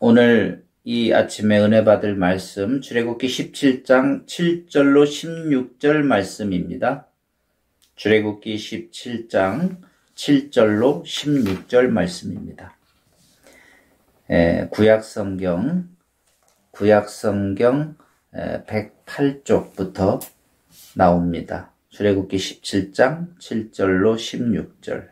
오늘 이 아침에 은혜 받을 말씀 출애굽기 17장 7절로 16절 말씀입니다. 출애굽기 17장 7절로 16절 말씀입니다. 구약성경 108쪽부터 나옵니다. 출애굽기 17장 7절로 16절.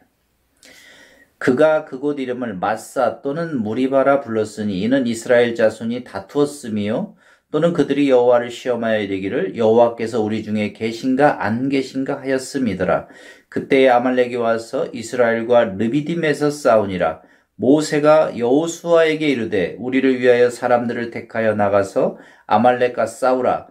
그가 그곳 이름을 마사 또는 무리바라 불렀으니 이는 이스라엘 자손이 다투었음이요 또는 그들이 여호와를 시험하여 이르기를 여호와께서 우리 중에 계신가 안 계신가 하였음이더라. 그때에 아말렉이 와서 이스라엘과 르비딤에서 싸우니라. 모세가 여호수아에게 이르되 우리를 위하여 사람들을 택하여 나가서 아말렉과 싸우라.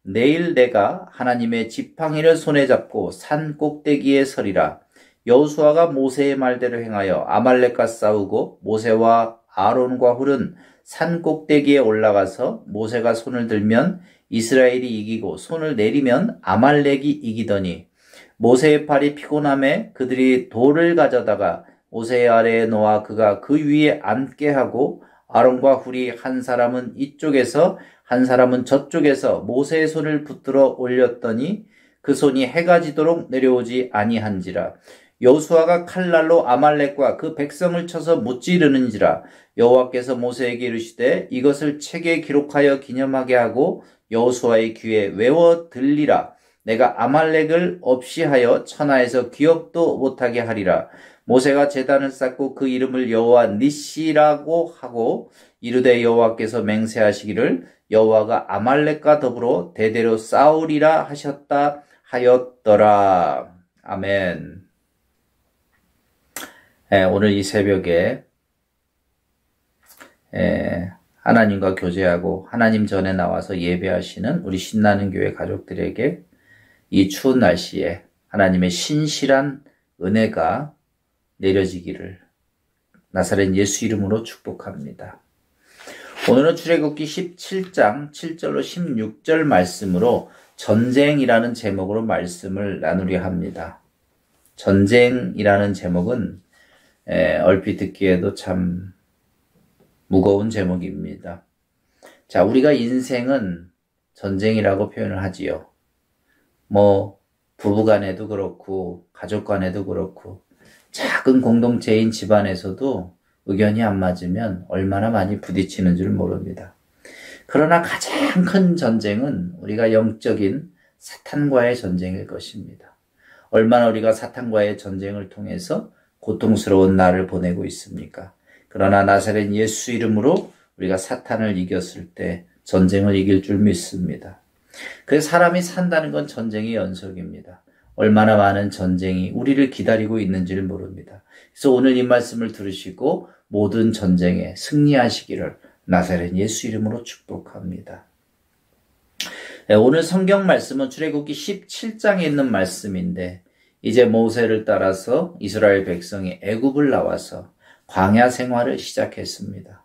내일 내가 하나님의 지팡이를 손에 잡고 산 꼭대기에 서리라. 여호수아가 모세의 말대로 행하여 아말렉과 싸우고 모세와 아론과 훌은 산 꼭대기에 올라가서 모세가 손을 들면 이스라엘이 이기고 손을 내리면 아말렉이 이기더니 모세의 팔이 피곤함에 그들이 돌을 가져다가 모세의 아래에 놓아 그가 그 위에 앉게 하고 아론과 훌이 한 사람은 이쪽에서 한 사람은 저쪽에서 모세의 손을 붙들어 올렸더니 그 손이 해가 지도록 내려오지 아니한지라. 여호수아가 칼날로 아말렉과 그 백성을 쳐서 무찌르는지라. 여호와께서 모세에게 이르시되 이것을 책에 기록하여 기념하게 하고 여호수아의 귀에 외워 들리라. 내가 아말렉을 없이 하여 천하에서 기억도 못하게 하리라. 모세가 제단을 쌓고 그 이름을 여호와 니시라고 하고 이르되 여호와께서 맹세하시기를 여호와가 아말렉과 더불어 대대로 싸우리라 하셨다 하였더라. 아멘. 오늘 이 새벽에 하나님과 교제하고 하나님 전에 나와서 예배하시는 우리 신나는 교회 가족들에게 이 추운 날씨에 하나님의 신실한 은혜가 내려지기를 나사렛 예수 이름으로 축복합니다. 오늘은 출애굽기 17장 7절로 16절 말씀으로 전쟁이라는 제목으로 말씀을 나누려 합니다. 전쟁이라는 제목은 얼핏 듣기에도 참 무거운 제목입니다. 자, 우리가 인생은 전쟁이라고 표현을 하지요. 부부간에도 그렇고 가족간에도 그렇고 작은 공동체인 집안에서도 의견이 안 맞으면 얼마나 많이 부딪히는 줄 모릅니다. 그러나 가장 큰 전쟁은 우리가 영적인 사탄과의 전쟁일 것입니다. 얼마나 우리가 사탄과의 전쟁을 통해서 고통스러운 날을 보내고 있습니까? 그러나 나사렛 예수 이름으로 우리가 사탄을 이겼을 때 전쟁을 이길 줄 믿습니다. 그래서 사람이 산다는 건 전쟁의 연속입니다. 얼마나 많은 전쟁이 우리를 기다리고 있는지를 모릅니다. 그래서 오늘 이 말씀을 들으시고 모든 전쟁에 승리하시기를 나사렛 예수 이름으로 축복합니다. 오늘 성경 말씀은 출애굽기 17장에 있는 말씀인데 이제 모세를 따라서 이스라엘 백성이 애굽을 나와서 광야 생활을 시작했습니다.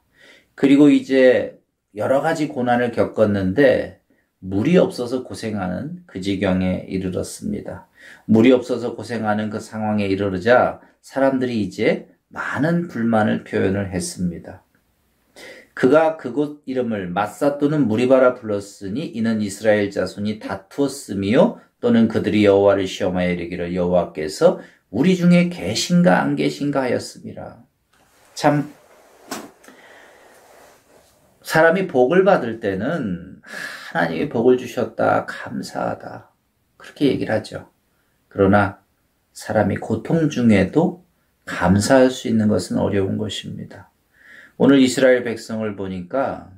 그리고 이제 여러 가지 고난을 겪었는데 물이 없어서 고생하는 그 지경에 이르렀습니다. 물이 없어서 고생하는 그 상황에 이르르자 사람들이 이제 많은 불만을 표현을 했습니다. 그가 그곳 이름을 마사 또는 무리바라 불렀으니 이는 이스라엘 자손이 다투었음이요 또는 그들이 여호와를 시험하여 이르기를 여호와께서 우리 중에 계신가 안 계신가 하였음이라. 참 사람이 복을 받을 때는 하나님이 복을 주셨다 감사하다 그렇게 얘기를 하죠. 그러나 사람이 고통 중에도 감사할 수 있는 것은 어려운 것입니다. 오늘 이스라엘 백성을 보니까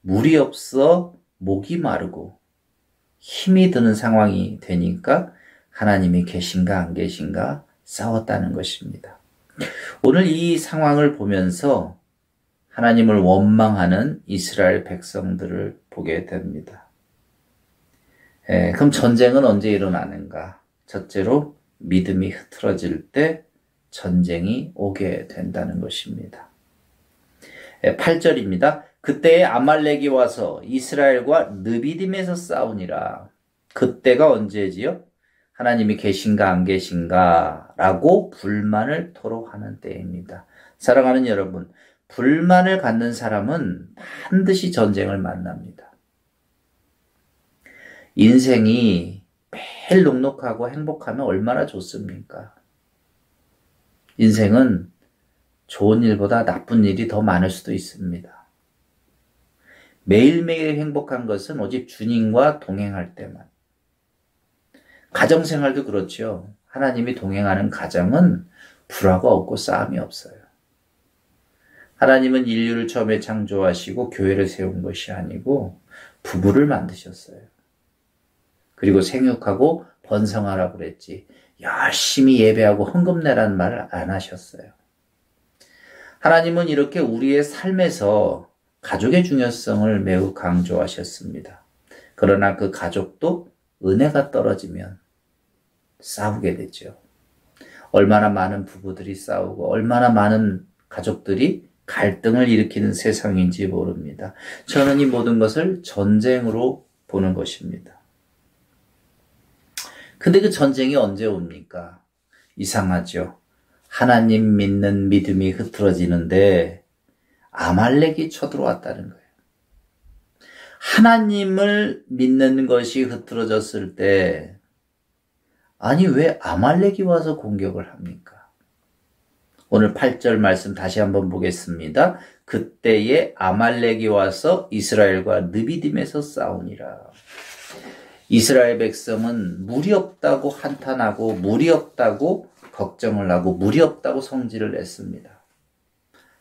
물이 없어 목이 마르고 힘이 드는 상황이 되니까 하나님이 계신가 안 계신가 싸웠다는 것입니다. 오늘 이 상황을 보면서 하나님을 원망하는 이스라엘 백성들을 보게 됩니다. 그럼 전쟁은 언제 일어나는가? 첫째로 믿음이 흐트러질 때 전쟁이 오게 된다는 것입니다. 8절입니다. 그때에 아말렉이 와서 이스라엘과 르비딤에서 싸우니라. 그때가 언제지요? 하나님이 계신가 안 계신가 라고 불만을 토로하는 때입니다. 사랑하는 여러분, 불만을 갖는 사람은 반드시 전쟁을 만납니다. 인생이 매일 녹록하고 행복하면 얼마나 좋습니까? 인생은 좋은 일보다 나쁜 일이 더 많을 수도 있습니다. 매일매일 행복한 것은 오직 주님과 동행할 때만. 가정생활도 그렇죠. 하나님이 동행하는 가정은 불화가 없고 싸움이 없어요. 하나님은 인류를 처음에 창조하시고 교회를 세운 것이 아니고 부부를 만드셨어요. 그리고 생육하고 번성하라고 그랬지. 열심히 예배하고 헌금 내라는 말을 안 하셨어요. 하나님은 이렇게 우리의 삶에서 가족의 중요성을 매우 강조하셨습니다. 그러나 그 가족도 은혜가 떨어지면 싸우게 되죠. 얼마나 많은 부부들이 싸우고 얼마나 많은 가족들이 갈등을 일으키는 세상인지 모릅니다. 저는 이 모든 것을 전쟁으로 보는 것입니다. 근데 그 전쟁이 언제 옵니까? 이상하죠. 하나님 믿는 믿음이 흐트러지는데 아말렉이 쳐들어왔다는 거예요. 하나님을 믿는 것이 흐트러졌을 때 아니 왜 아말렉이 와서 공격을 합니까? 오늘 8절 말씀 다시 한번 보겠습니다. 그때에 아말렉이 와서 이스라엘과 느비딤에서 싸우니라. 이스라엘 백성은 물이 없다고 한탄하고 물이 없다고 걱정을 하고 물이 없다고 성질을 냈습니다.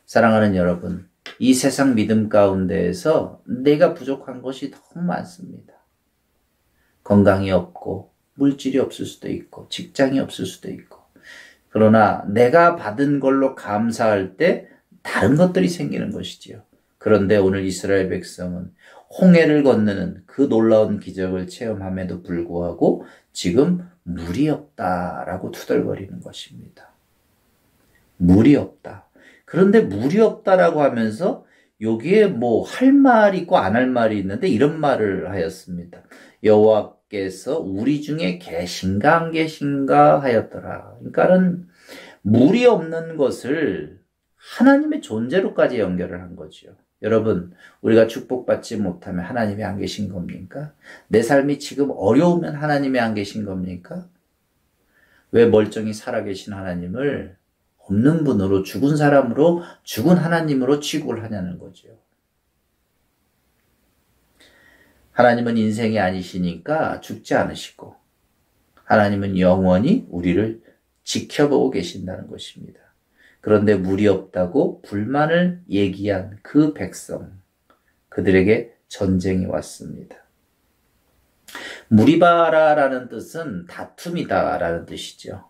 사랑하는 여러분, 이 세상 믿음 가운데에서 내가 부족한 것이 너무 많습니다. 건강이 없고 물질이 없을 수도 있고 직장이 없을 수도 있고 그러나 내가 받은 걸로 감사할 때 다른 것들이 생기는 것이지요. 그런데 오늘 이스라엘 백성은 홍해를 건너는 그 놀라운 기적을 체험함에도 불구하고 지금 물이 없다라고 투덜거리는 것입니다. 물이 없다. 그런데 물이 없다라고 하면서 여기에 뭐 할 말이 있고 안 할 말이 있는데 이런 말을 하였습니다. 여호와께서 우리 중에 계신가 안 계신가 하였더라. 그러니까는 물이 없는 것을 하나님의 존재로까지 연결을 한 거죠. 여러분, 우리가 축복받지 못하면 하나님이 안 계신 겁니까? 내 삶이 지금 어려우면 하나님이 안 계신 겁니까? 왜 멀쩡히 살아계신 하나님을 없는 분으로 죽은 사람으로 죽은 하나님으로 취급을 하냐는 거죠. 하나님은 인생이 아니시니까 죽지 않으시고 하나님은 영원히 우리를 지켜보고 계신다는 것입니다. 그런데 물이 없다고 불만을 얘기한 그 백성, 그들에게 전쟁이 왔습니다. 무리바라라는 뜻은 다툼이다라는 뜻이죠.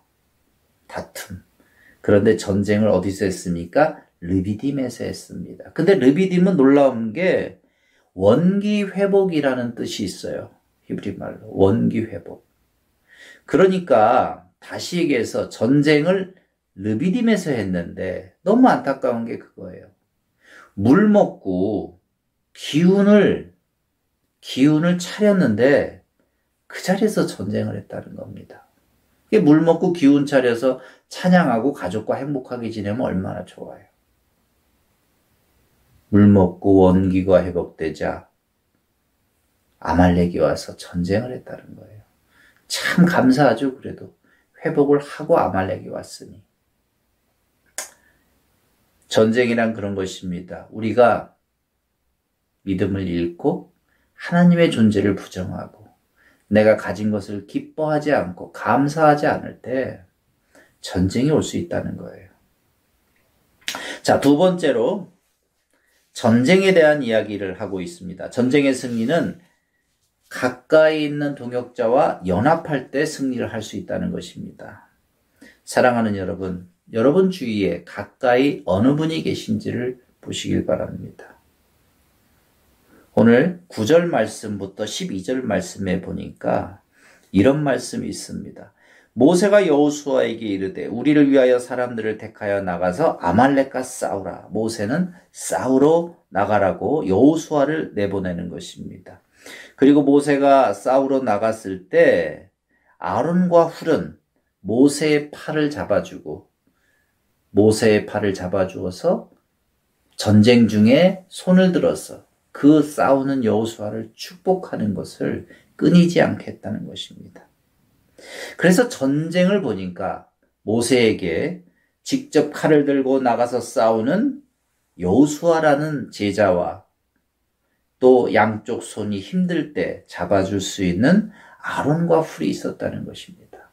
다툼. 그런데 전쟁을 어디서 했습니까? 르비딤에서 했습니다. 근데 르비딤은 놀라운 게 원기회복이라는 뜻이 있어요. 히브리 말로 원기회복. 그러니까 다시 얘기해서 전쟁을 르비딤에서 했는데 너무 안타까운 게 그거예요. 물 먹고 기운을 차렸는데 그 자리에서 전쟁을 했다는 겁니다. 물 먹고 기운 차려서 찬양하고 가족과 행복하게 지내면 얼마나 좋아요. 물 먹고 원기가 회복되자 아말렉이 와서 전쟁을 했다는 거예요. 참 감사하죠. 그래도 회복을 하고 아말렉이 왔으니. 전쟁이란 그런 것입니다. 우리가 믿음을 잃고 하나님의 존재를 부정하고 내가 가진 것을 기뻐하지 않고 감사하지 않을 때 전쟁이 올 수 있다는 거예요. 자, 두 번째로 전쟁에 대한 이야기를 하고 있습니다. 전쟁의 승리는 가까이 있는 동역자와 연합할 때 승리를 할 수 있다는 것입니다. 사랑하는 여러분, 여러분 주위에 가까이 어느 분이 계신지를 보시길 바랍니다. 오늘 9절 말씀부터 12절 말씀에 보니까 이런 말씀이 있습니다. 모세가 여호수아에게 이르되 우리를 위하여 사람들을 택하여 나가서 아말렉과 싸우라. 모세는 싸우러 나가라고 여호수아를 내보내는 것입니다. 그리고 모세가 싸우러 나갔을 때 아론과 훌은 모세의 팔을 잡아주어서 전쟁 중에 손을 들어서 그 싸우는 여호수아를 축복하는 것을 끊이지 않겠다는 것입니다. 그래서 전쟁을 보니까 모세에게 직접 칼을 들고 나가서 싸우는 여호수아라는 제자와 또 양쪽 손이 힘들 때 잡아줄 수 있는 아론과 훌이 있었다는 것입니다.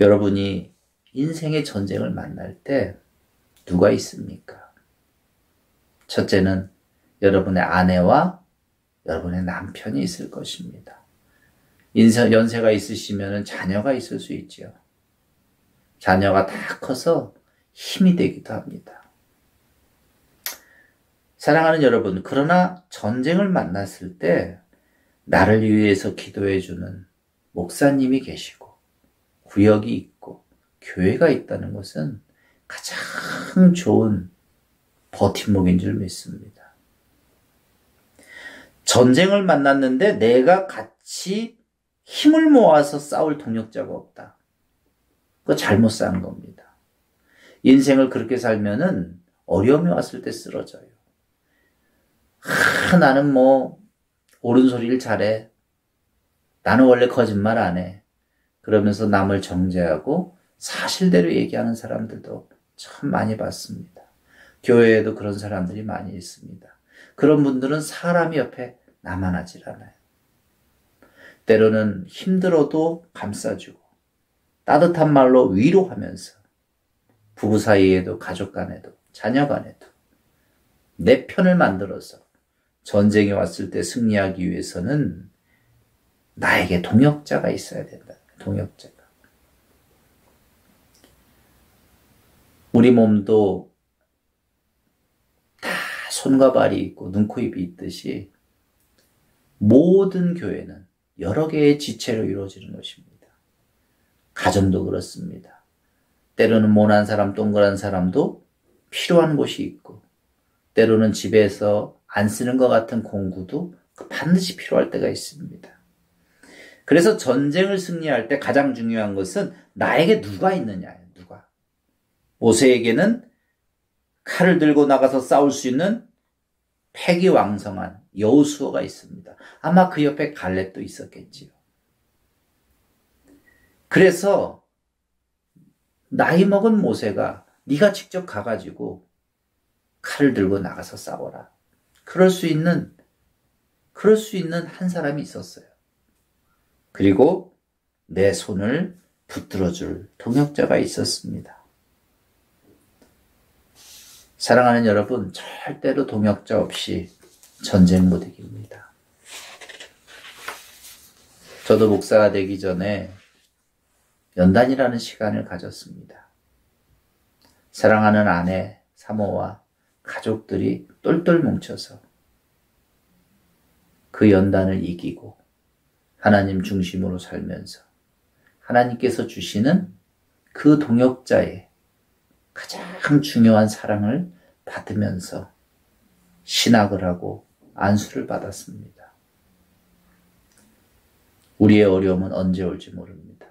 여러분이 인생의 전쟁을 만날 때 누가 있습니까? 첫째는 여러분의 아내와 여러분의 남편이 있을 것입니다. 연세가 있으시면 자녀가 있을 수 있죠. 자녀가 다 커서 힘이 되기도 합니다. 사랑하는 여러분, 그러나 전쟁을 만났을 때 나를 위해서 기도해주는 목사님이 계시고 구역이 있고 교회가 있다는 것은 가장 좋은 버팀목인 줄 믿습니다. 전쟁을 만났는데 내가 같이 힘을 모아서 싸울 동력자가 없다. 그거 잘못 사는 겁니다. 인생을 그렇게 살면은 어려움이 왔을 때 쓰러져요. 나는 옳은 소리를 잘해. 나는 원래 거짓말 안 해. 그러면서 남을 정죄하고 사실대로 얘기하는 사람들도 참 많이 봤습니다. 교회에도 그런 사람들이 많이 있습니다. 그런 분들은 사람이 옆에 나만하질 않아요. 때로는 힘들어도 감싸주고 따뜻한 말로 위로하면서 부부 사이에도 가족 간에도 자녀 간에도 내 편을 만들어서 전쟁이 왔을 때 승리하기 위해서는 나에게 동역자가 있어야 된다. 동역자가. 우리 몸도 다 손과 발이 있고 눈, 코, 입이 있듯이 모든 교회는 여러 개의 지체로 이루어지는 것입니다. 가정도 그렇습니다. 때로는 모난 사람, 동그란 사람도 필요한 곳이 있고 때로는 집에서 안 쓰는 것 같은 공구도 반드시 필요할 때가 있습니다. 그래서 전쟁을 승리할 때 가장 중요한 것은 나에게 누가 있느냐예요. 누가. 모세에게는 칼을 들고 나가서 싸울 수 있는 패기왕성한 여호수아가 있습니다. 아마 그 옆에 갈렙도 있었겠지요. 그래서 나이 먹은 모세가 네가 직접 가가지고 칼을 들고 나가서 싸워라. 그럴 수 있는 한 사람이 있었어요. 그리고 내 손을 붙들어줄 동역자가 있었습니다. 사랑하는 여러분, 절대로 동역자 없이 전쟁 못 이깁니다. 저도 목사가 되기 전에 연단이라는 시간을 가졌습니다. 사랑하는 아내, 사모와 가족들이 똘똘 뭉쳐서 그 연단을 이기고 하나님 중심으로 살면서 하나님께서 주시는 그 동역자의 가장 중요한 사랑을 받으면서 신학을 하고 안수를 받았습니다. 우리의 어려움은 언제 올지 모릅니다.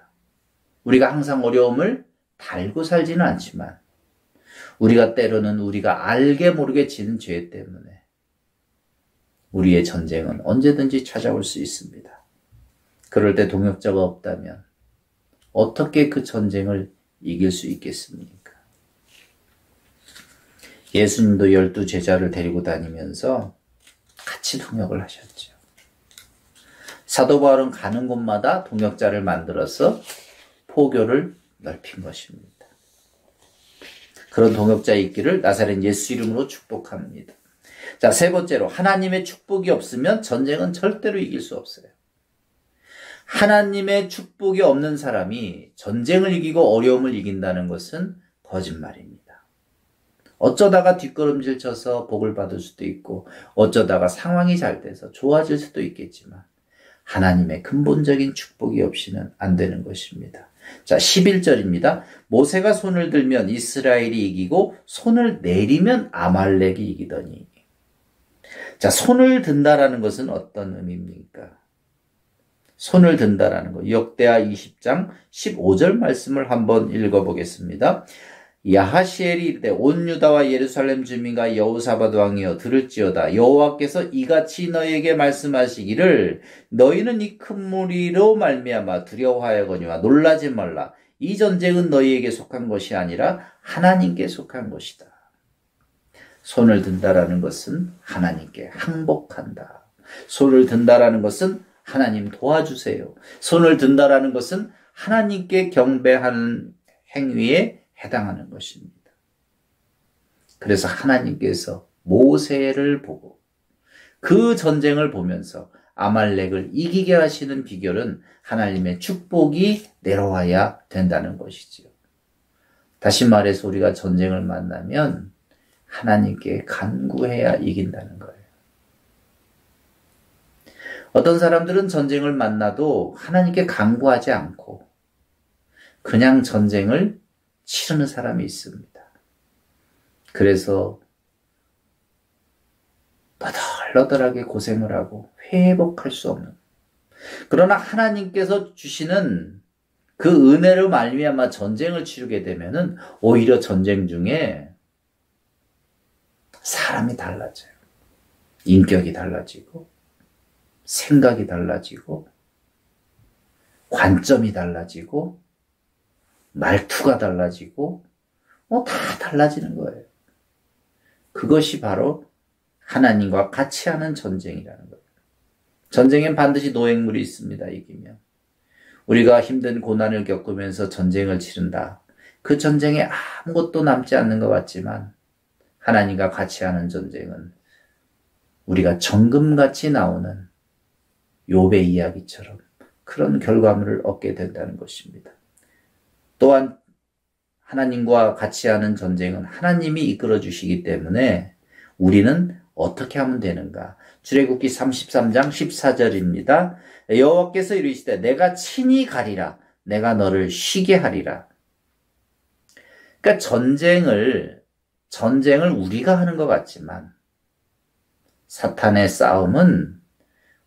우리가 항상 어려움을 달고 살지는 않지만 우리가 때로는 우리가 알게 모르게 지는 죄 때문에 우리의 전쟁은 언제든지 찾아올 수 있습니다. 그럴 때 동역자가 없다면 어떻게 그 전쟁을 이길 수 있겠습니까? 예수님도 12제자를 데리고 다니면서 같이 동역을 하셨죠. 사도 바울은 가는 곳마다 동역자를 만들어서 포교를 넓힌 것입니다. 그런 동역자 있기를 나사렛 예수 이름으로 축복합니다. 자, 세 번째로 하나님의 축복이 없으면 전쟁은 절대로 이길 수 없어요. 하나님의 축복이 없는 사람이 전쟁을 이기고 어려움을 이긴다는 것은 거짓말입니다. 어쩌다가 뒷걸음질 쳐서 복을 받을 수도 있고 어쩌다가 상황이 잘 돼서 좋아질 수도 있겠지만 하나님의 근본적인 축복이 없이는 안 되는 것입니다. 자, 11절입니다. 모세가 손을 들면 이스라엘이 이기고 손을 내리면 아말렉이 이기더니. 자, 손을 든다라는 것은 어떤 의미입니까? 손을 든다라는 것. 역대하 20장 15절 말씀을 한번 읽어보겠습니다. 야하시엘이 이르되 온 유다와 예루살렘 주민과 여호사밧 왕이여 들을지어다. 여호와께서 이같이 너희에게 말씀하시기를 너희는 이 큰 무리로 말미암아 두려워하여거니와 놀라지 말라. 이 전쟁은 너희에게 속한 것이 아니라 하나님께 속한 것이다. 손을 든다라는 것은 하나님께 항복한다. 손을 든다라는 것은 하나님 도와주세요. 손을 든다라는 것은 하나님께 경배하는 행위에 해당하는 것입니다. 그래서 하나님께서 모세를 보고 그 전쟁을 보면서 아말렉을 이기게 하시는 비결은 하나님의 축복이 내려와야 된다는 것이지요. 다시 말해서 우리가 전쟁을 만나면 하나님께 간구해야 이긴다는 거예요. 어떤 사람들은 전쟁을 만나도 하나님께 간구하지 않고 그냥 전쟁을 치르는 사람이 있습니다. 그래서 너덜너덜하게 고생을 하고 회복할 수 없는. 그러나 하나님께서 주시는 그 은혜로 말미암아 전쟁을 치르게 되면은 오히려 전쟁 중에 사람이 달라져요. 인격이 달라지고 생각이 달라지고 관점이 달라지고 말투가 달라지고 다 달라지는 거예요. 그것이 바로 하나님과 같이 하는 전쟁이라는 거예요. 전쟁엔 반드시 노획물이 있습니다. 이기면. 우리가 힘든 고난을 겪으면서 전쟁을 치른다. 그 전쟁에 아무것도 남지 않는 것 같지만 하나님과 같이 하는 전쟁은 우리가 정금같이 나오는 욥의 이야기처럼 그런 결과물을 얻게 된다는 것입니다. 또한 하나님과 같이 하는 전쟁은 하나님이 이끌어 주시기 때문에 우리는 어떻게 하면 되는가? 출애굽기 33장 14절입니다. 여호와께서 이르시되 내가 친히 가리라. 내가 너를 쉬게 하리라. 그러니까 전쟁을 우리가 하는 것 같지만 사탄의 싸움은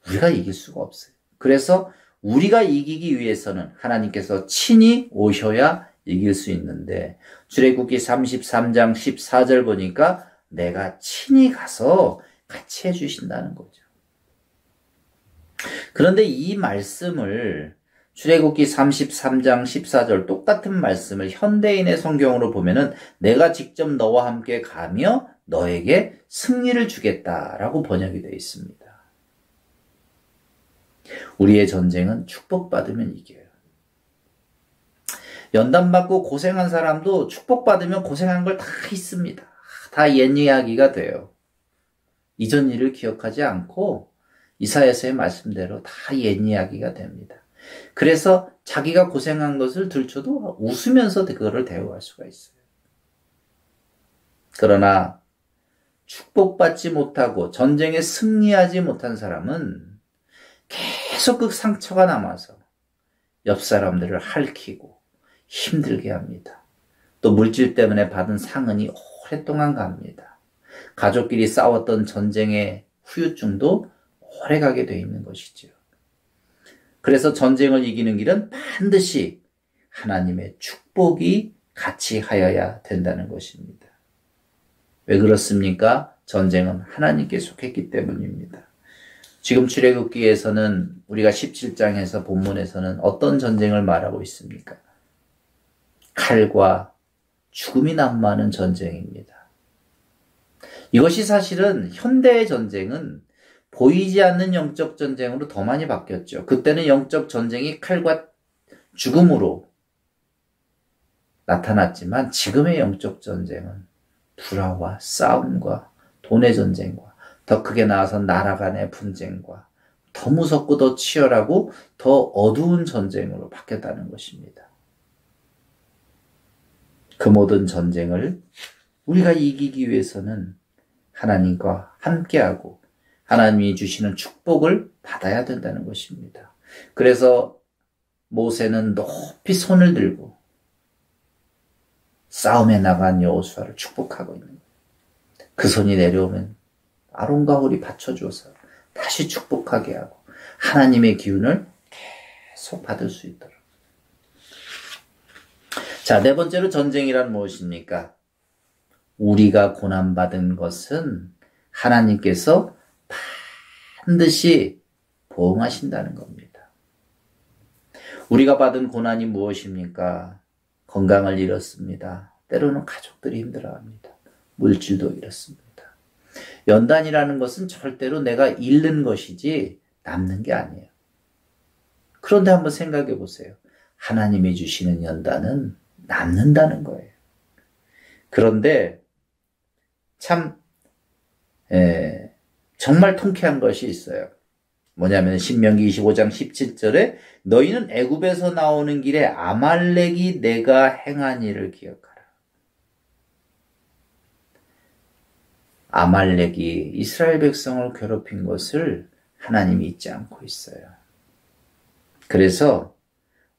우리가 이길 수가 없어요. 그래서 우리가 이기기 위해서는 하나님께서 친히 오셔야 이길 수 있는데 출애굽기 33장 14절 보니까 내가 친히 가서 같이 해주신다는 거죠. 그런데 이 말씀을 출애굽기 33장 14절 똑같은 말씀을 현대인의 성경으로 보면은 내가 직접 너와 함께 가며 너에게 승리를 주겠다라고 번역이 되어 있습니다. 우리의 전쟁은 축복받으면 이겨요. 연단받고 고생한 사람도 축복받으면 고생한 걸 다 있습니다. 다 옛 이야기가 돼요. 이전 일을 기억하지 않고 이사야서의 말씀대로 다 옛 이야기가 됩니다. 그래서 자기가 고생한 것을 들춰도 웃으면서 그거를 대우할 수가 있어요. 그러나 축복받지 못하고 전쟁에 승리하지 못한 사람은 계속 그 상처가 남아서 옆 사람들을 핥히고 힘들게 합니다. 또 물질 때문에 받은 상흔이 오랫동안 갑니다. 가족끼리 싸웠던 전쟁의 후유증도 오래가게 돼 있는 것이죠. 그래서 전쟁을 이기는 길은 반드시 하나님의 축복이 같이 하여야 된다는 것입니다. 왜 그렇습니까? 전쟁은 하나님께 속했기 때문입니다. 지금 출애굽기에서는 우리가 17장에서 본문에서는 어떤 전쟁을 말하고 있습니까? 칼과 죽음이 난무하는 전쟁입니다. 이것이 사실은 현대의 전쟁은 보이지 않는 영적 전쟁으로 더 많이 바뀌었죠. 그때는 영적 전쟁이 칼과 죽음으로 나타났지만 지금의 영적 전쟁은 불화와 싸움과 돈의 전쟁과 더 크게 나아서 나라 간의 분쟁과 더 무섭고 더 치열하고 더 어두운 전쟁으로 바뀌었다는 것입니다. 그 모든 전쟁을 우리가 이기기 위해서는 하나님과 함께하고 하나님이 주시는 축복을 받아야 된다는 것입니다. 그래서 모세는 높이 손을 들고 싸움에 나간 여호수아를 축복하고 있는 거예요. 그 손이 내려오면 아론과 홀이 받쳐줘서 다시 축복하게 하고 하나님의 기운을 계속 받을 수 있도록. 자, 네 번째로 전쟁이란 무엇입니까? 우리가 고난받은 것은 하나님께서 반드시 보응하신다는 겁니다. 우리가 받은 고난이 무엇입니까? 건강을 잃었습니다. 때로는 가족들이 힘들어합니다. 물질도 잃었습니다. 연단이라는 것은 절대로 내가 잃는 것이지 남는 게 아니에요. 그런데 한번 생각해 보세요. 하나님이 주시는 연단은 남는다는 거예요. 그런데 참 정말 통쾌한 것이 있어요. 뭐냐면 신명기 25장 17절에 너희는 애굽에서 나오는 길에 아말렉이 내가 행한 일을 기억하라. 아말렉이 이스라엘 백성을 괴롭힌 것을 하나님이 잊지 않고 있어요. 그래서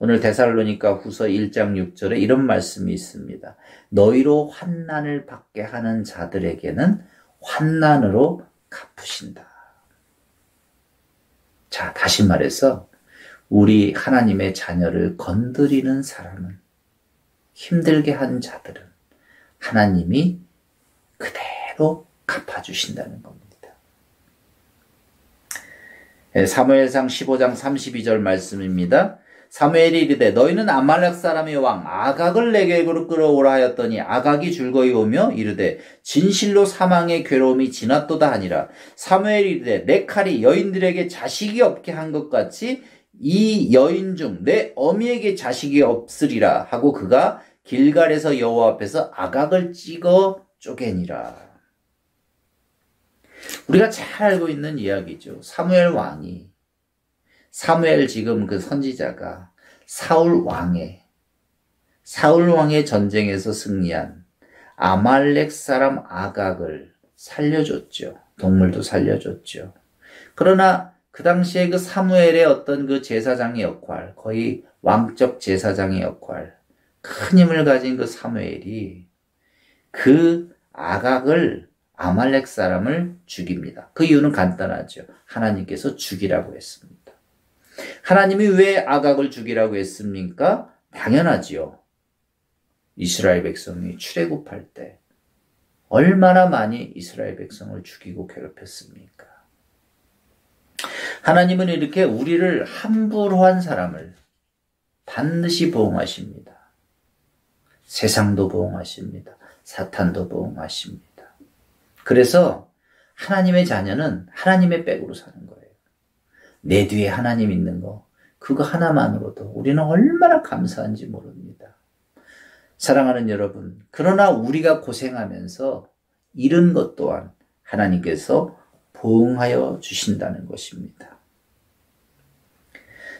오늘 데살로니가 후서 1장 6절에 이런 말씀이 있습니다. 너희로 환난을 받게 하는 자들에게는 환난으로 갚으신다. 자, 다시 말해서 우리 하나님의 자녀를 건드리는 사람은, 힘들게 한 자들은 하나님이 그대로 갚아주신다는 겁니다. 사무엘상 15장 32절 말씀입니다. 사무엘이 이르되 너희는 아말렉 사람의 왕 아각을 내게로 끌어오라 하였더니 아각이 즐거이 오며 이르되 진실로 사망의 괴로움이 지났도다 하니라. 사무엘이 이르되 내 칼이 여인들에게 자식이 없게 한 것 같이 이 여인 중 내 어미에게 자식이 없으리라 하고 그가 길갈에서 여호와 앞에서 아각을 찍어 쪼개니라. 우리가 잘 알고 있는 이야기죠. 사무엘 왕이, 사무엘 지금 그 선지자가 사울 왕의 전쟁에서 승리한 아말렉 사람 아각을 살려줬죠. 동물도 살려줬죠. 그러나 그 당시에 그 사무엘의 어떤 그 제사장의 역할, 거의 왕적 제사장의 역할, 큰 힘을 가진 그 사무엘이 그 아각을 아말렉 사람을 죽입니다. 그 이유는 간단하죠. 하나님께서 죽이라고 했습니다. 하나님이 왜 아각을 죽이라고 했습니까? 당연하지요. 이스라엘 백성이 출애굽할 때 얼마나 많이 이스라엘 백성을 죽이고 괴롭혔습니까? 하나님은 이렇게 우리를 함부로 한 사람을 반드시 보응하십니다. 세상도 보응하십니다. 사탄도 보응하십니다. 그래서 하나님의 자녀는 하나님의 백으로 사는 거예요. 내 뒤에 하나님 있는 거, 그거 하나만으로도 우리는 얼마나 감사한지 모릅니다. 사랑하는 여러분, 그러나 우리가 고생하면서 잃은 것 또한 하나님께서 보응하여 주신다는 것입니다.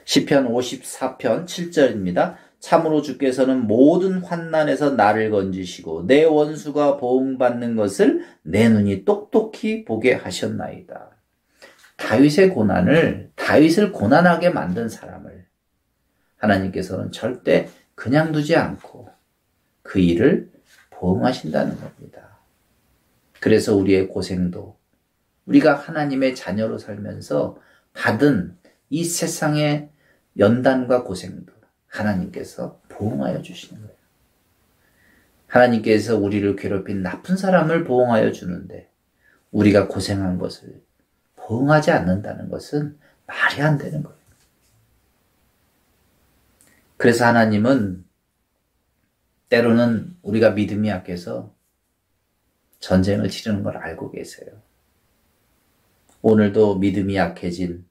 시편 54편 7절입니다. 참으로 주께서는 모든 환난에서 나를 건지시고 내 원수가 보응받는 것을 내 눈이 똑똑히 보게 하셨나이다. 다윗을 고난하게 만든 사람을 하나님께서는 절대 그냥 두지 않고 그 일을 보응하신다는 겁니다. 그래서 우리의 고생도 우리가 하나님의 자녀로 살면서 받은 이 세상의 연단과 고생도 하나님께서 보응하여 주시는 거예요. 하나님께서 우리를 괴롭힌 나쁜 사람을 보응하여 주는데 우리가 고생한 것을 보응하지 않는다는 것은 말이 안 되는 거예요. 그래서 하나님은 때로는 우리가 믿음이 약해서 전쟁을 치르는 걸 알고 계세요. 오늘도 믿음이 약해진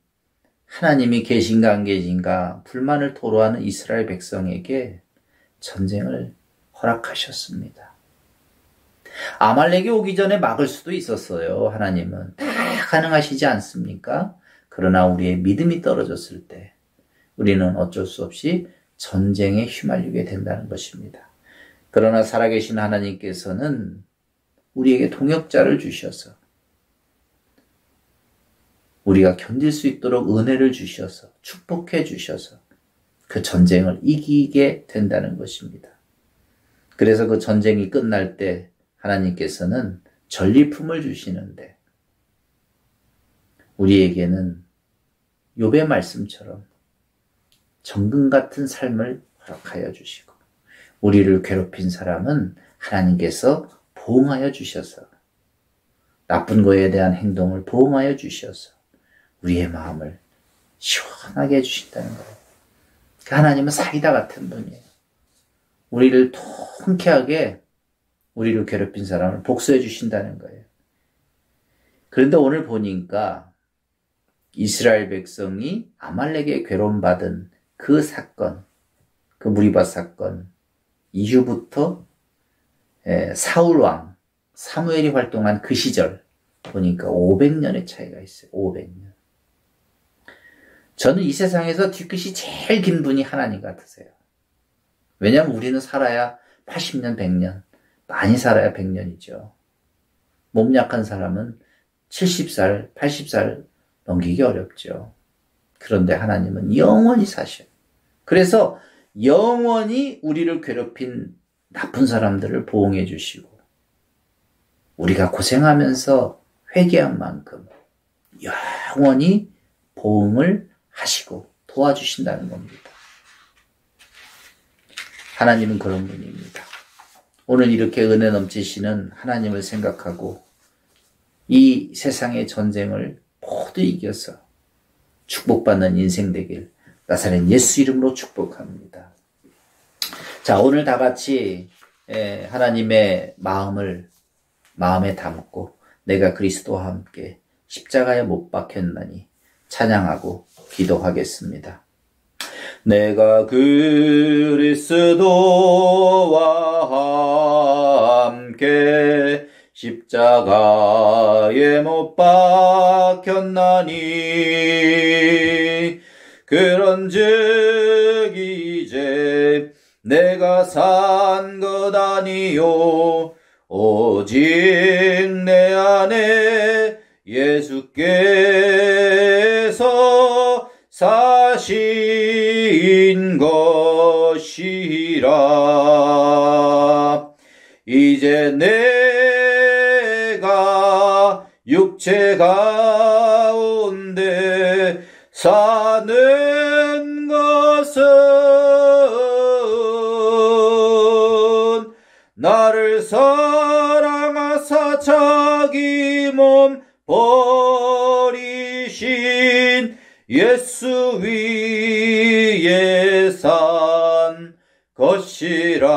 하나님이 계신가 안 계신가 불만을 토로하는 이스라엘 백성에게 전쟁을 허락하셨습니다. 아말렉이 오기 전에 막을 수도 있었어요. 하나님은 다 가능하시지 않습니까? 그러나 우리의 믿음이 떨어졌을 때 우리는 어쩔 수 없이 전쟁에 휘말리게 된다는 것입니다. 그러나 살아계신 하나님께서는 우리에게 동역자를 주셔서 우리가 견딜 수 있도록 은혜를 주셔서 축복해 주셔서 그 전쟁을 이기게 된다는 것입니다. 그래서 그 전쟁이 끝날 때 하나님께서는 전리품을 주시는데 우리에게는 욥의 말씀처럼 정금 같은 삶을 허락하여 주시고 우리를 괴롭힌 사람은 하나님께서 보응하여 주셔서, 나쁜 거에 대한 행동을 보응하여 주셔서 우리의 마음을 시원하게 해주신다는 거예요. 하나님은 사이다 같은 분이에요. 우리를 통쾌하게, 우리를 괴롭힌 사람을 복수해 주신다는 거예요. 그런데 오늘 보니까 이스라엘 백성이 아말렉에 괴로움받은 그 사건, 그 무리바 사건 이후부터 사울왕 사무엘이 활동한 그 시절 보니까 500년의 차이가 있어요. 500년. 저는 이 세상에서 뒤끝이 제일 긴 분이 하나님 같으세요. 왜냐하면 우리는 살아야 80년, 100년, 많이 살아야 100년이죠. 몸 약한 사람은 70살, 80살 넘기기 어렵죠. 그런데 하나님은 영원히 사셔요. 그래서 영원히 우리를 괴롭힌 나쁜 사람들을 보응해 주시고, 우리가 고생하면서 회개한 만큼 영원히 보응을 하시고 도와주신다는 겁니다. 하나님은 그런 분입니다. 오늘 이렇게 은혜 넘치시는 하나님을 생각하고 이 세상의 전쟁을 모두 이겨서 축복받는 인생 되길 나사렛 예수 이름으로 축복합니다. 자, 오늘 다 같이 하나님의 마음에 담고 내가 그리스도와 함께 십자가에 못 박혔나니 찬양하고 기도하겠습니다. 내가 그리스도와 함께 십자가에 못 박혔나니 그런즉 이제 내가 산 것 아니요 오직 내 안에 예수께서 사신 것이라. 이제 내가 육체 가운데 사는 것은 나를 사랑하사 자기 몸 버리신 예수 위에 산 것이라.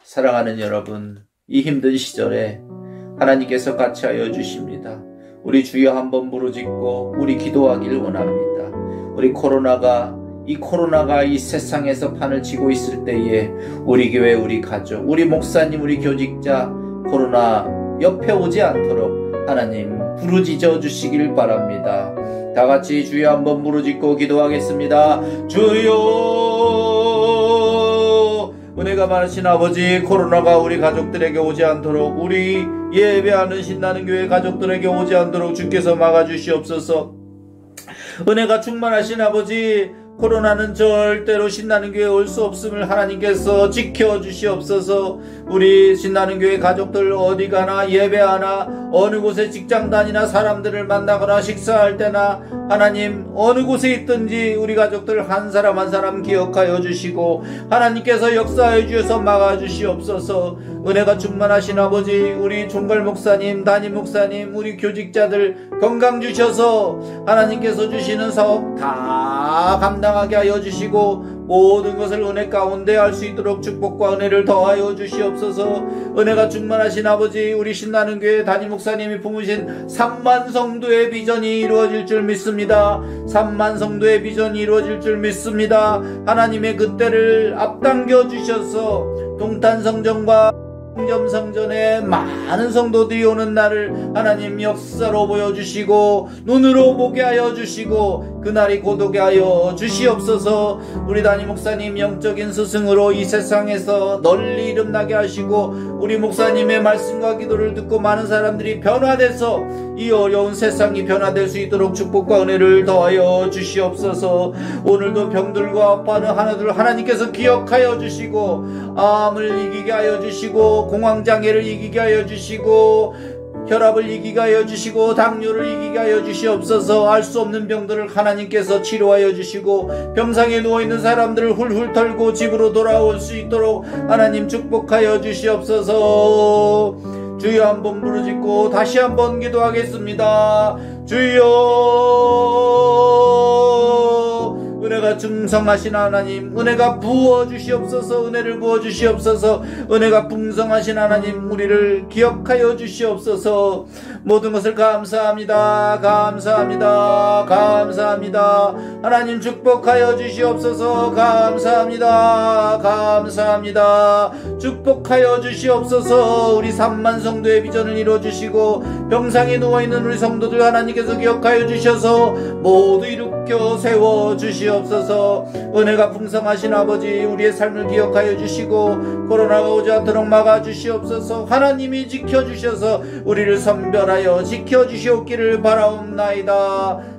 사랑하는 여러분, 이 힘든 시절에 하나님께서 같이 하여 주십니다. 우리 주여 한번 부르짖고 우리 기도하길 원합니다. 우리 코로나가 이 세상에서 판을 치고 있을 때에 우리 교회, 우리 가족, 우리 목사님, 우리 교직자 코로나 옆에 오지 않도록 하나님 부르짖어 주시길 바랍니다. 다 같이 주여 한번 부르짖고 기도하겠습니다. 주여, 은혜가 많으신 아버지, 코로나가 우리 가족들에게 오지 않도록, 우리 예배하는 신나는 교회 가족들에게 오지 않도록 주께서 막아주시옵소서. 은혜가 충만하신 아버지, 코로나는 절대로 신나는 교회에 올 수 없음을 하나님께서 지켜주시옵소서. 우리 신나는 교회 가족들 어디 가나 예배하나 어느 곳에 직장 다니나 사람들을 만나거나 식사할 때나 하나님 어느 곳에 있든지 우리 가족들 한 사람 한 사람 기억하여 주시고 하나님께서 역사하여 주셔서 막아주시옵소서. 은혜가 충만하신 아버지, 우리 총괄 목사님, 담임 목사님, 우리 교직자들 건강 주셔서 하나님께서 주시는 사업 다 감당하게 하여 주시고 모든 것을 은혜 가운데 할 수 있도록 축복과 은혜를 더하여 주시옵소서. 은혜가 충만하신 아버지, 우리 신나는 교회 담임 목사님이 품으신 3만 성도의 비전이 이루어질 줄 믿습니다. 3만 성도의 비전이 이루어질 줄 믿습니다. 하나님의 그 때를 앞당겨 주셔서 동탄성전과 성전에 많은 성도들이 오는 날을 하나님 역사로 보여주시고 눈으로 보게 하여 주시고 그날이 고독게 하여 주시옵소서. 우리 담임 목사님 영적인 스승으로 이 세상에서 널리 이름나게 하시고 우리 목사님의 말씀과 기도를 듣고 많은 사람들이 변화돼서 이 어려운 세상이 변화될 수 있도록 축복과 은혜를 더하여 주시옵소서. 오늘도 병들과 아파하는 하나들 하나님께서 기억하여 주시고 암을 이기게 하여 주시고 공황장애를 이기게 하여 주시고 혈압을 이기게 하여 주시고 당뇨를 이기게 하여 주시옵소서. 알 수 없는 병들을 하나님께서 치료하여 주시고 병상에 누워있는 사람들을 훌훌 털고 집으로 돌아올 수 있도록 하나님 축복하여 주시옵소서. 주여 한번 부르짖고 다시 한번 기도하겠습니다. 주여, 은혜가 충성하신 하나님, 은혜가 부어주시옵소서. 은혜를 부어주시옵소서. 은혜가 풍성하신 하나님, 우리를 기억하여 주시옵소서. 모든 것을 감사합니다. 감사합니다. 감사합니다. 하나님 축복하여 주시옵소서. 감사합니다. 감사합니다. 축복하여 주시옵소서. 우리 3만 성도의 비전을 이루어주시고 병상에 누워있는 우리 성도들 하나님께서 기억하여 주셔서 모두 일으켜 세워주시옵소서. 은혜가 풍성하신 아버지, 우리의 삶을 기억하여 주시고 코로나가 오지 않도록 막아주시옵소서. 하나님이 지켜주셔서 우리를 선별하여 지켜주시옵기를 바라옵나이다.